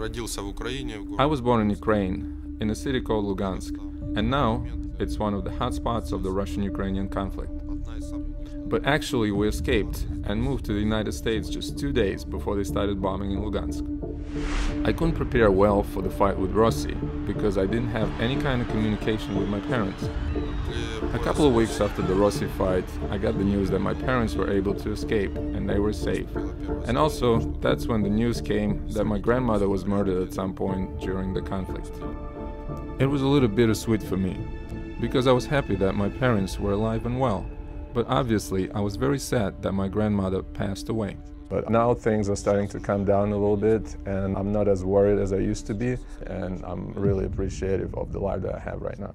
I was born in Ukraine, in a city called Lugansk, and now it's one of the hotspots of the Russian-Ukrainian conflict. But actually we escaped and moved to the United States just 2 days before they started bombing in Lugansk. I couldn't prepare well for the fight with Rossi because I didn't have any kind of communication with my parents. A couple of weeks after the Rossi fight, I got the news that my parents were able to escape and they were safe. And also, that's when the news came that my grandmother was murdered at some point during the conflict. It was a little bittersweet for me, because I was happy that my parents were alive and well. But obviously, I was very sad that my grandmother passed away. But now things are starting to calm down a little bit, and I'm not as worried as I used to be, and I'm really appreciative of the life that I have right now.